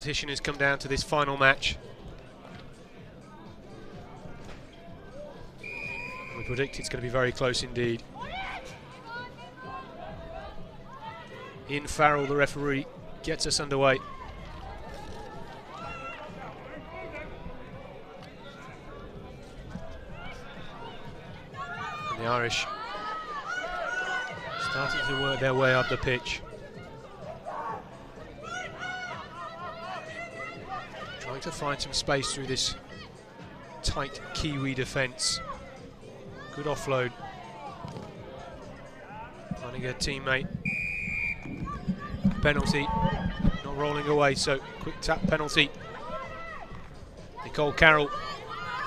Competition has come down to this final match. We predict it's going to be very close indeed. Ian Farrell, the referee, gets us underway. And the Irish starting to work their way up the pitch. Trying to find some space through this tight Kiwi defence. Good offload. Finding a teammate. Penalty. Not rolling away, so quick tap penalty. Nicole Carroll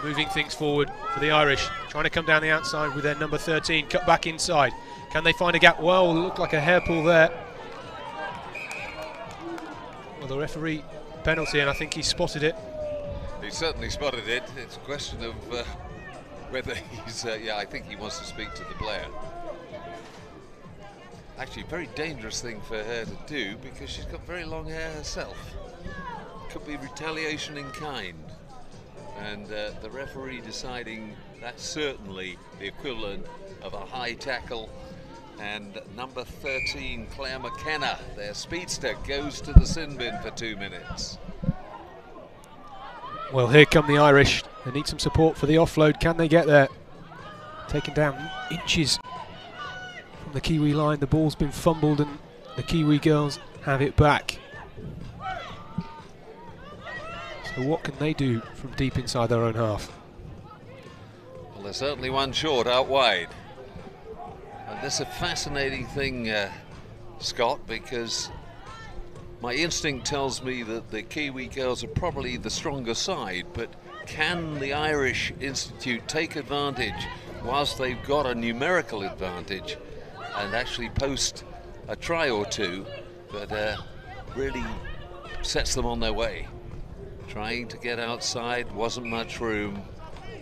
moving things forward for the Irish. Trying to come down the outside with their number 13. Cut back inside. Can they find a gap? Well, looked like a hair pull there. Well, the referee penalty, and I think he spotted it. He certainly spotted it. It's a question of whether he's, yeah, I think he wants to speak to the player. Actually, a very dangerous thing for her to do because she's got very long hair herself. Could be retaliation in kind. And the referee deciding that's certainly the equivalent of a high tackle. And number 13, Claire McKenna, their speedster, goes to the sin bin for 2 minutes. Well, here come the Irish. They need some support for the offload. Can they get there? Taken down inches from the Kiwi line. The ball's been fumbled and the Kiwi girls have it back. So what can they do from deep inside their own half? Well, there's certainly one short out wide. And this is a fascinating thing, Scott, because my instinct tells me that the Kiwi girls are probably the stronger side, but can the Irish Institute take advantage whilst they've got a numerical advantage and actually post a try or two that really sets them on their way? Trying to get outside, wasn't much room,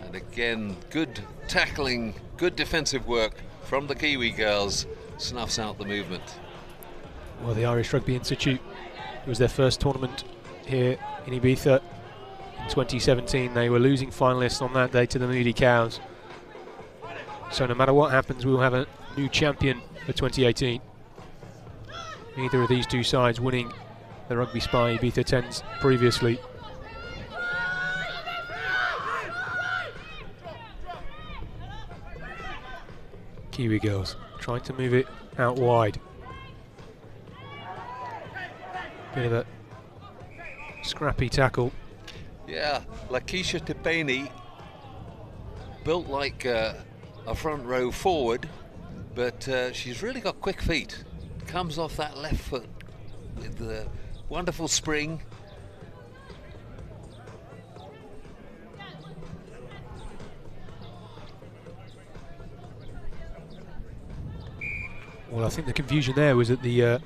and again, good tackling, good defensive work from the Kiwi girls, snuffs out the movement. Well, the Irish Rugby Institute, it was their first tournament here in Ibiza in 2017. They were losing finalists on that day to the Moody Cows. So no matter what happens, we'll have a new champion for 2018. Neither of these two sides winning the RugbySpy Ibiza 10s previously. Kiwi girls trying to move it out wide. Bit of a scrappy tackle. Yeah, Lakeisha Tipeni, built like a front row forward, but she's really got quick feet. Comes off that left foot with the wonderful spring. Well, I think the confusion there was that the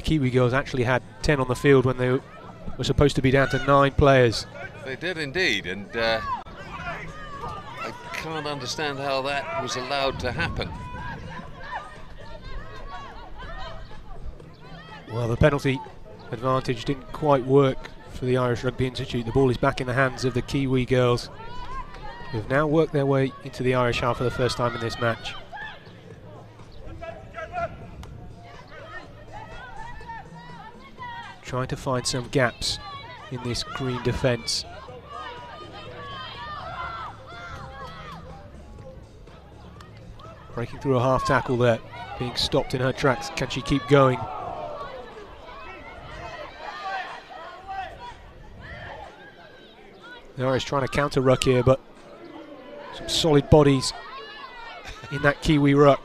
Kiwi girls actually had 10 on the field when they were supposed to be down to 9 players. They did indeed, and I can't understand how that was allowed to happen. Well, the penalty advantage didn't quite work for the Irish Rugby Institute. The ball is back in the hands of the Kiwi girls, who have now worked their way into the Irish half for the first time in this match. Trying to find some gaps in this green defence. Breaking through a half tackle there, being stopped in her tracks. Can she keep going? The Irish trying to counter ruck here, but some solid bodies in that Kiwi ruck.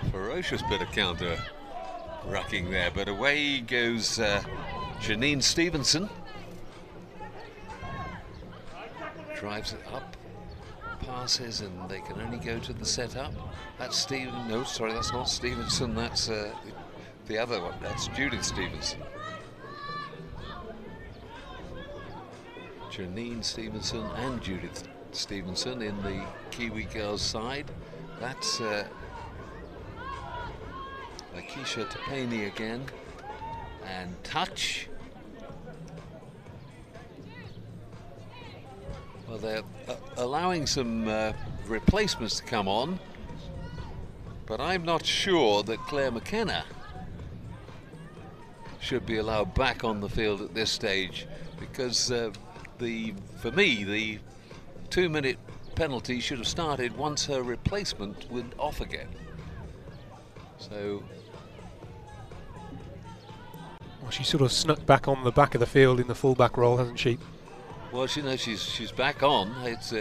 A ferocious bit of counter rucking there, but away goes Janine Stevenson. Drives it up, passes, and they can only go to the setup. That's no, sorry, that's not Stevenson, that's the other one, that's Judith Stevenson. Janine Stevenson and Judith Stevenson in the Kiwi girls side. That's Lakeisha Tipeni again, and touch, they're allowing some replacements to come on, but I'm not sure that Claire McKenna should be allowed back on the field at this stage, because for me the 2-minute penalty should have started once her replacement went off again. So well, she sort of snuck back on the back of the field in the full-back role, hasn't she? well, she knows she's back on. It's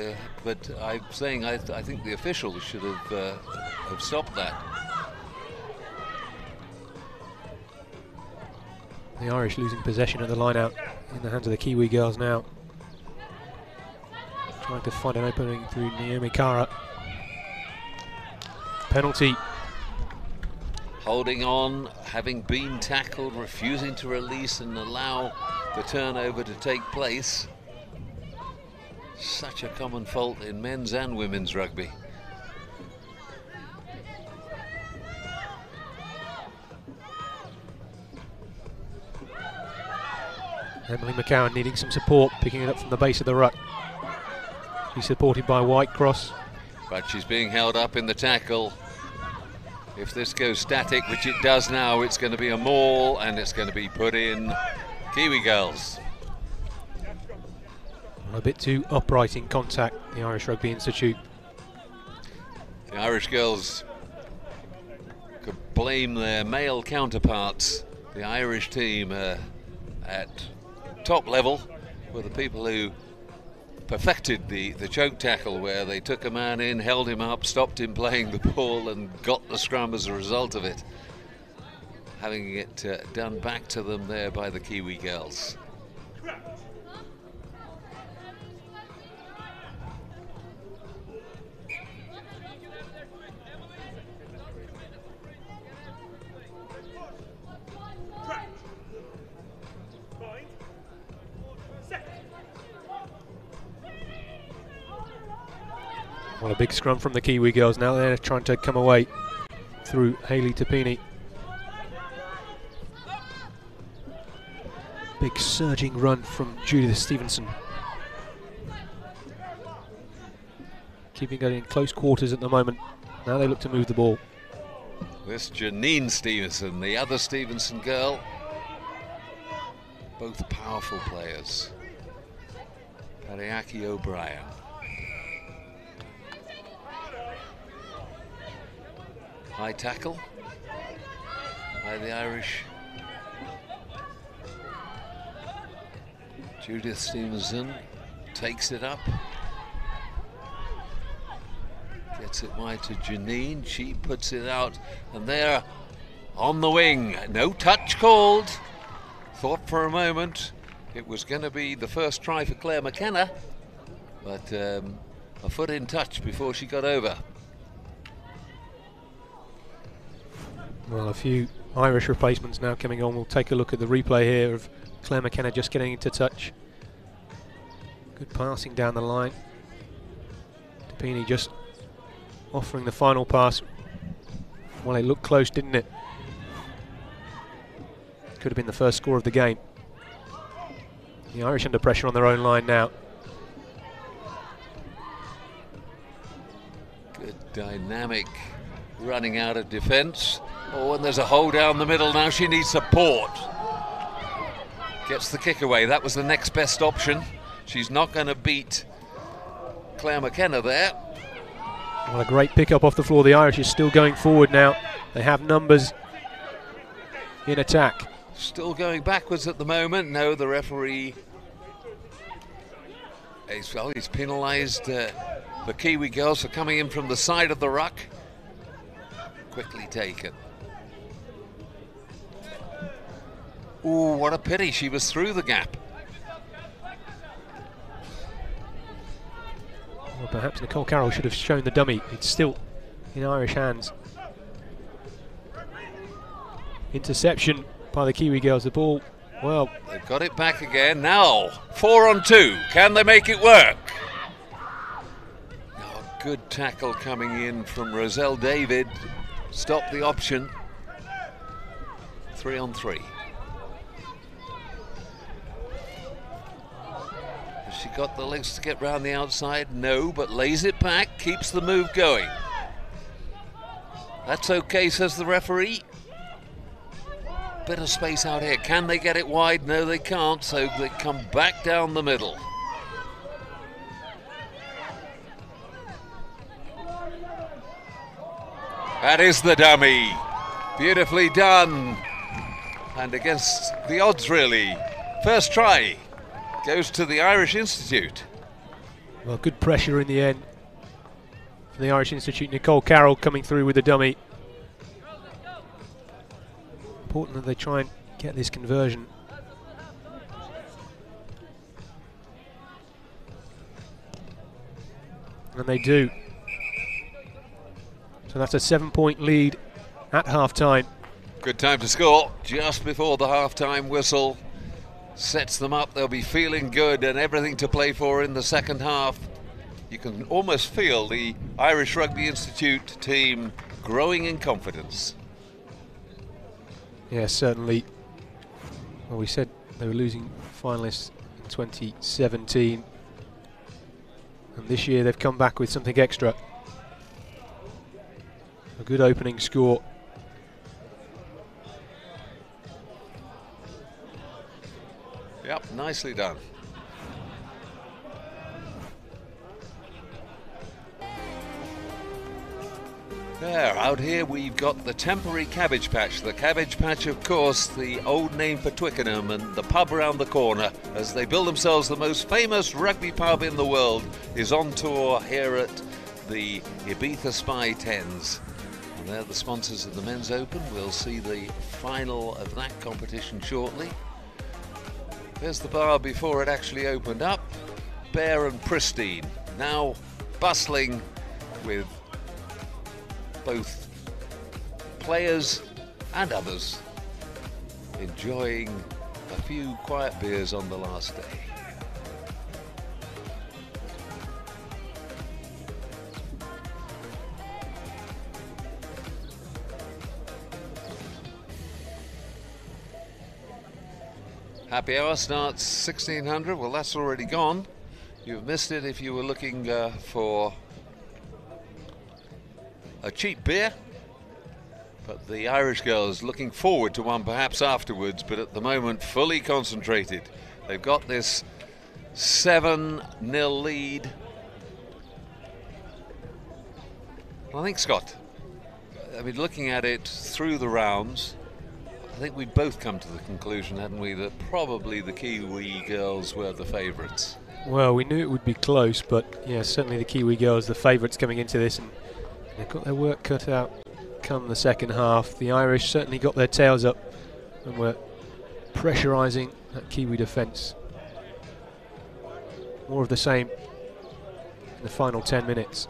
but I'm saying I think the officials should have stopped that. The Irish losing possession at the line-out in the hands of the Kiwi girls now. Trying to find an opening through Naomi Kara. Penalty. Holding on, having been tackled, refusing to release and allow the turnover to take place. Such a common fault in men's and women's rugby. Emily McCowan needing some support, picking it up from the base of the ruck. She's supported by Whitecross. But she's being held up in the tackle. If this goes static, which it does now, it's going to be a maul and it's going to be put in. Kiwi girls. A bit too upright in contact, the Irish Rugby Institute. The Irish girls could blame their male counterparts. The Irish team at top level were the people who perfected the choke tackle, where they took a man in, held him up, stopped him playing the ball and got the scrum as a result of it. Having it done back to them there by the Kiwi girls. Well, a big scrum from the Kiwi girls now. They're trying to come away through Hayley Tapini. Big surging run from Judith Stevenson. Keeping it in close quarters at the moment. Now they look to move the ball. This Janine Stevenson, the other Stevenson girl. Both powerful players. Ariaki O'Brien. High tackle by the Irish. Judith Stevenson takes it up. Gets it wide to Janine. She puts it out. And there on the wing. No touch called. Thought for a moment it was going to be the first try for Claire McKenna. But a foot in touch before she got over. Well, a few Irish replacements now coming on. We'll take a look at the replay here of Claire McKenna just getting into touch. Good passing down the line. Tapini just offering the final pass. Well, it looked close, didn't it? Could have been the first score of the game. The Irish under pressure on their own line now. Good dynamic running out of defence. Oh, and there's a hole down the middle now. She needs support. Gets the kick away. That was the next best option. She's not going to beat Claire McKenna there. Well, a great pick up off the floor. The Irish is still going forward now. They have numbers in attack. Still going backwards at the moment. No, the referee he's penalised the Kiwi girls for coming in from the side of the ruck. Quickly taken. Ooh, what a pity. She was through the gap. Well, perhaps Nicole Carroll should have shown the dummy. It's still in Irish hands. Interception by the Kiwi girls. The ball, well, they've got it back again. Now, 4 on 2. Can they make it work? Oh, good tackle coming in from Roselle David. Stop the option. 3 on 3. she got the legs to get round the outside? No, but lays it back, keeps the move going. That's okay, says the referee. Bit of space out here. Can they get it wide? No, they can't, so they come back down the middle. That is the dummy. Beautifully done. And against the odds, really. First try goes to the Irish Institute. Well, good pressure in the end from the Irish Institute. Nicole Carroll coming through with the dummy. Important that they try and get this conversion. And they do. So that's a 7-point lead at half-time. Good time to score just before the half-time whistle. Sets them up, they'll be feeling good and everything to play for in the second half. You can almost feel the Irish Rugby Institute team growing in confidence. Yeah, certainly. Well, we said they were losing finalists in 2017. And this year they've come back with something extra. A good opening score. Yep, nicely done. There, out here we've got the temporary cabbage patch. The cabbage patch, of course, the old name for Twickenham, and the pub around the corner, as they build themselves the most famous rugby pub in the world, is on tour here at the Ibiza Spy 10s. And they're the sponsors of the Men's Open. We'll see the final of that competition shortly. There's the bar before it actually opened up. Bare and pristine. Now bustling with both players and others enjoying a few quiet beers on the last day. Happy hour starts 1600. Well, that's already gone. You've missed it if you were looking for a cheap beer. But the Irish girls looking forward to one perhaps afterwards, but at the moment fully concentrated. They've got this 7-0 lead. I think, Scott, I mean, looking at it through the rounds, I think we'd both come to the conclusion, hadn't we, that probably the Kiwi girls were the favourites. Well, we knew it would be close, but yeah, certainly the Kiwi girls, the favourites coming into this, and they've got their work cut out come the second half. The Irish certainly got their tails up and were pressurising that Kiwi defence. More of the same in the final 10 minutes.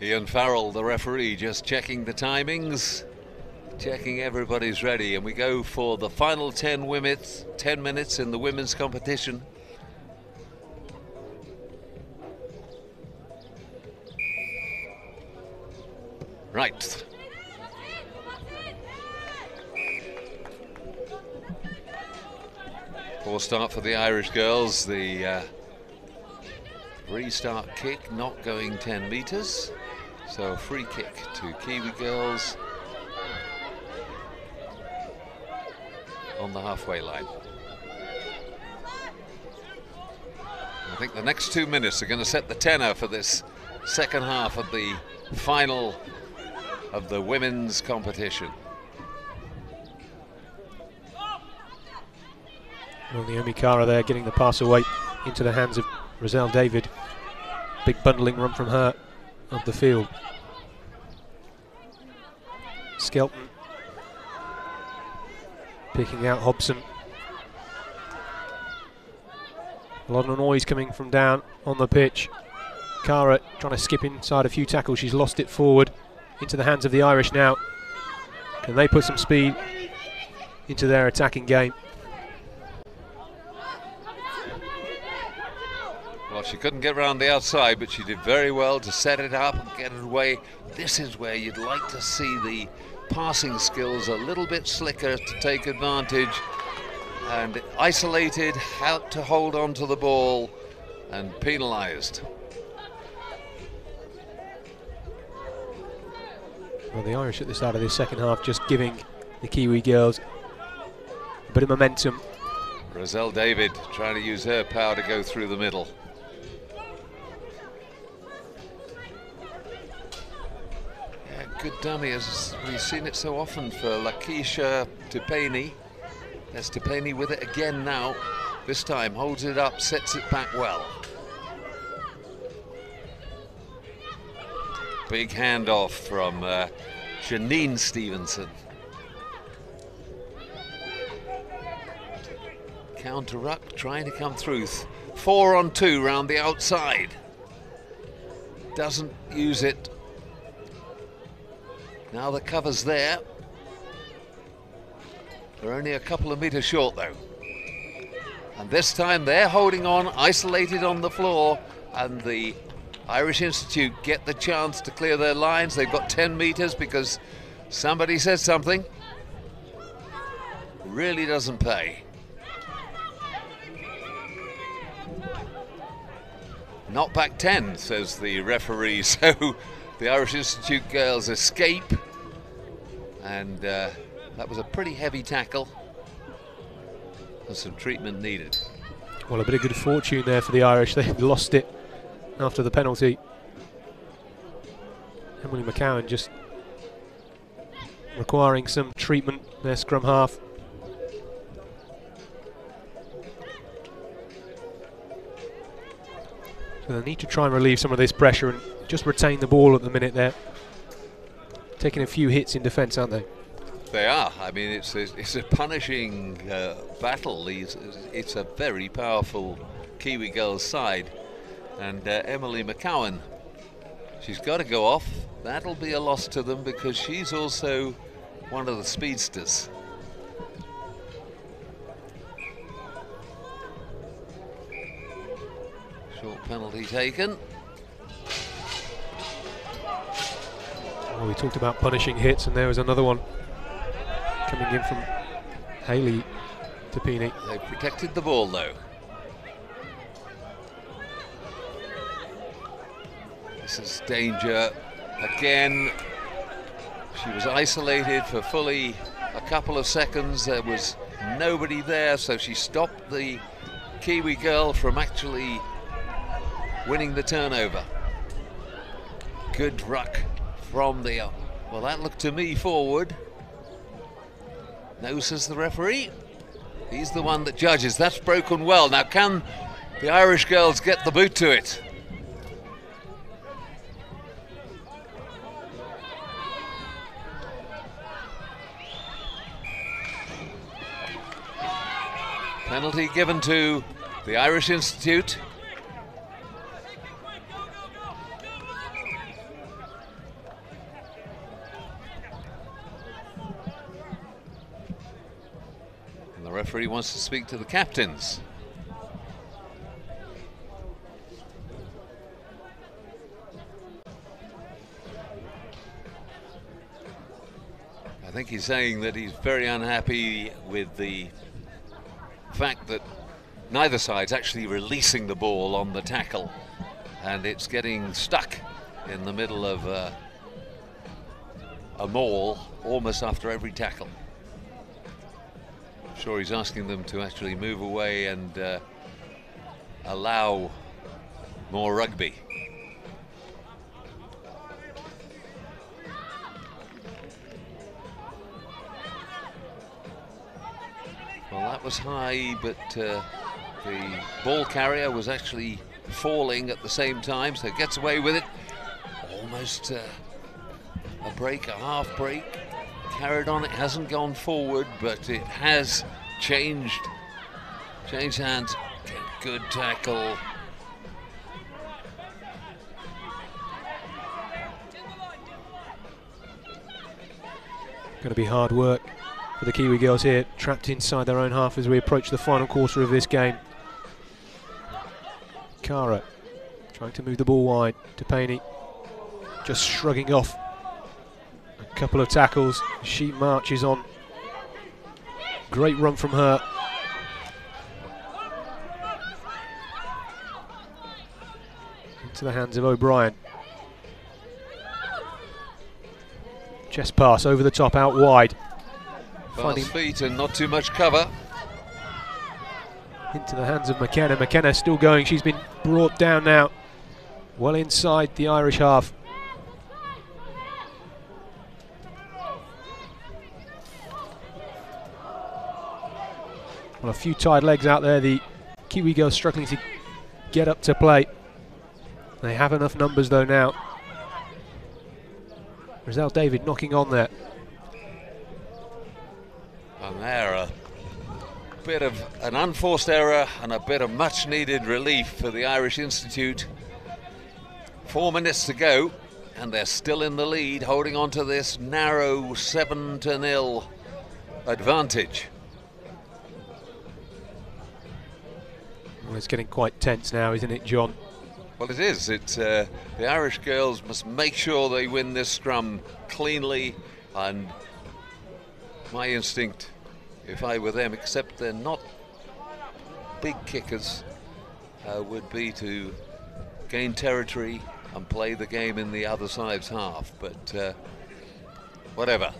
Ian Farrell, the referee, just checking the timings, checking everybody's ready, and we go for the final 10 minutes in the women's competition. Right. Poor start for the Irish girls. The restart kick not going 10 metres. So a free kick to Kiwi girls on the halfway line. I think the next 2 minutes are going to set the tenor for this second half of the final of the women's competition. Well, Naomi Kara there getting the pass away into the hands of Roselle David. Big bundling run from her of the field. Skelton picking out Hobson. A lot of noise coming from down on the pitch. Kara trying to skip inside a few tackles. She's lost it forward into the hands of the Irish now. Can they put some speed into their attacking game? Well, she couldn't get around the outside, but she did very well to set it up and get it away. This is where you'd like to see the passing skills a little bit slicker to take advantage, and isolated, had to hold on to the ball and penalised. Well, the Irish at the start of this second half just giving the Kiwi girls a bit of momentum. Roselle David trying to use her power to go through the middle. Yeah, good dummy, as we've seen it so often for Lakeisha Tupeni. There's Tupeni with it again now. This time holds it up, sets it back well. Big handoff from Janine Stevenson. Counter ruck trying to come through. 4 on 2 round the outside. Doesn't use it. Now the cover's there. They're only a couple of meters short though. And this time they're holding on, isolated on the floor, and the Irish Institute get the chance to clear their lines. They've got 10 meters because somebody said something. Really doesn't pay. Not back 10, says the referee. So the Irish Institute girls escape, and that was a pretty heavy tackle and some treatment needed. Well, a bit of good fortune there for the Irish. They lost it after the penalty. Emily McCowan just requiring some treatment, their scrum half. So they need to try and relieve some of this pressure and just retain the ball at the minute. They're taking a few hits in defence, aren't they? They are. I mean, it's a punishing battle. It's a very powerful Kiwi girls side, and Emily McCowan, she's got to go off. That'll be a loss to them because she's also one of the speedsters. Short penalty taken. Well, we talked about punishing hits, and there was another one coming in from Hayley Tupeni. They protected the ball though. This is danger again. She was isolated for fully a couple of seconds. There was nobody there, so she stopped the Kiwi girl from actually winning the turnover. Good ruck from the, well, that looked to me forward. No, says the referee. He's the one that judges. That's broken well. Now, can the Irish girls get the boot to it? Penalty given to the Irish Institute. The referee wants to speak to the captains. I think he's saying that he's very unhappy with the fact that neither side's actually releasing the ball on the tackle, and it's getting stuck in the middle of a maul almost after every tackle. Sure, he's asking them to actually move away and allow more rugby. Well, that was high, but the ball carrier was actually falling at the same time, so gets away with it. Almost a break, a half break. Carried on, it hasn't gone forward, but it has changed hands. Good tackle. Going to be hard work for the Kiwi girls here, trapped inside their own half as we approach the final quarter of this game. Cara trying to move the ball wide. Tapani just shrugging off a couple of tackles. She marches on. Great run from her. Into the hands of O'Brien. Chest pass over the top, out wide. Fast feet and not too much cover. Into the hands of McKenna. McKenna still going. She's been brought down now. Well inside the Irish half. Well, a few tired legs out there. The Kiwi girls struggling to get up to play. They have enough numbers though now. Roselle David knocking on there. And there, a bit of an unforced error and a bit of much needed relief for the Irish Institute. 4 minutes to go and they're still in the lead, holding on to this narrow 7-0 advantage. Well, it's getting quite tense now, isn't it, John? Well, it is. It's the Irish girls must make sure they win this scrum cleanly, and my instinct, if I were them, except they're not big kickers, would be to gain territory and play the game in the other side's half. But whatever,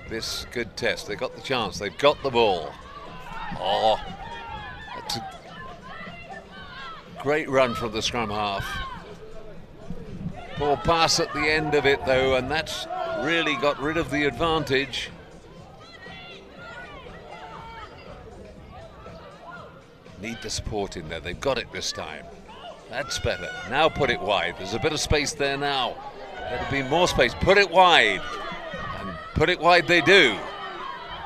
this good test. They got the chance. They've got the ball. Oh, that's a great run from the scrum half. Poor pass at the end of it though, and that's really got rid of the advantage. Need the support in there. They've got it this time. That's better. Now put it wide. There's a bit of space there now. There'll be more space. Put it wide. And put it wide they do.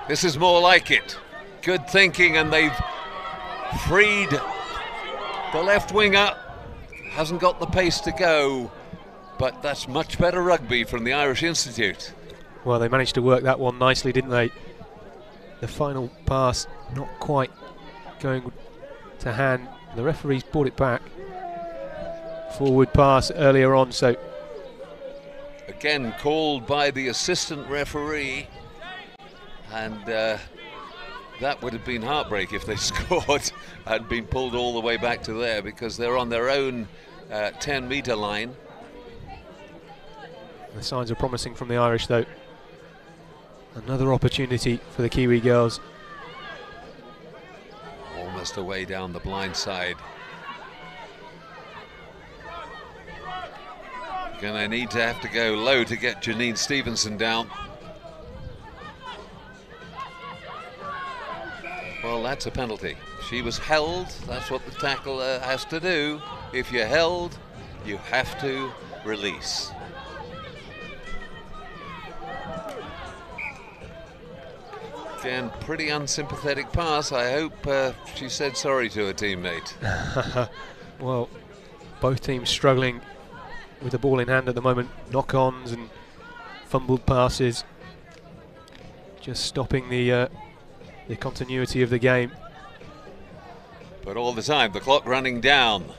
This is more like it. Good thinking, and they've freed the left winger. Hasn't got the pace to go, but that's much better rugby from the Irish Institute. Well, they managed to work that one nicely, didn't they? The final pass not quite going to hand. The referees brought it back. Forward pass earlier on, so again called by the assistant referee, and that would have been heartbreak if they scored and been pulled all the way back to there, because they're on their own 10-metre line. The signs are promising from the Irish though. Another opportunity for the Kiwi girls. Almost away down the blind side. Gonna need to have to go low to get Janine Stevenson down. Well, that's a penalty. She was held. That's what the tackle has to do. If you're held, you have to release. Again, pretty unsympathetic pass. I hope she said sorry to her teammate. Well, both teams struggling with the ball in hand at the moment. Knock-ons and fumbled passes, just stopping the continuity of the game. But all the time, the clock running down,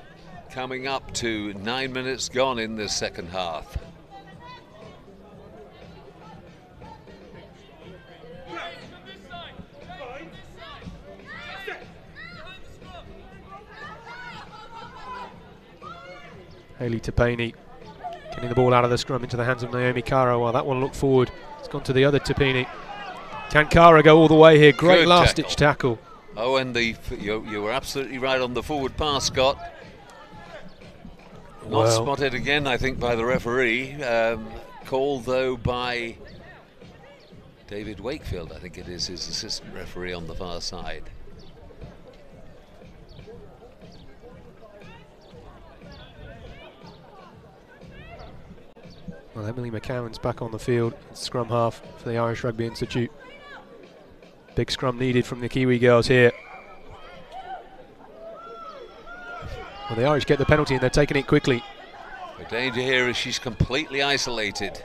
coming up to 9 minutes gone in this second half. Hayley Tapani getting the ball out of the scrum into the hands of Naomi Cara. While that one looked forward, it's gone to the other Tapani. Can Cara go all the way here? Great last-ditch tackle. Oh, and you were absolutely right on the forward pass, Scott. Not spotted again, I think, by the referee. Called, though, by David Wakefield, I think it is, his assistant referee on the far side. Well, Emily McCowan's back on the field, scrum half for the Irish Rugby Institute. Big scrum needed from the Kiwi girls here. Well, the Irish get the penalty and they're taking it quickly. The danger here is she's completely isolated.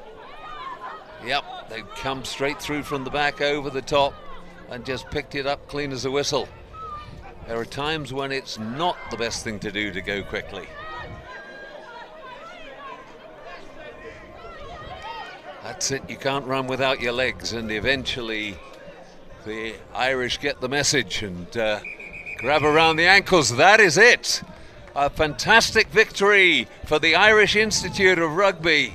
Yep, they've come straight through from the back over the top and just picked it up clean as a whistle. There are times when it's not the best thing to do to go quickly. That's it, you can't run without your legs, and eventually the Irish get the message and grab around the ankles. That is it. A fantastic victory for the Irish Institute of Rugby.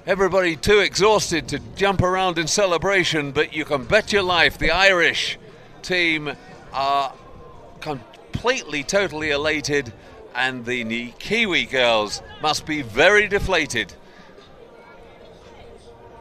Everybody too exhausted to jump around in celebration, but you can bet your life the Irish team are completely, totally elated, and the Kiwi girls must be very deflated.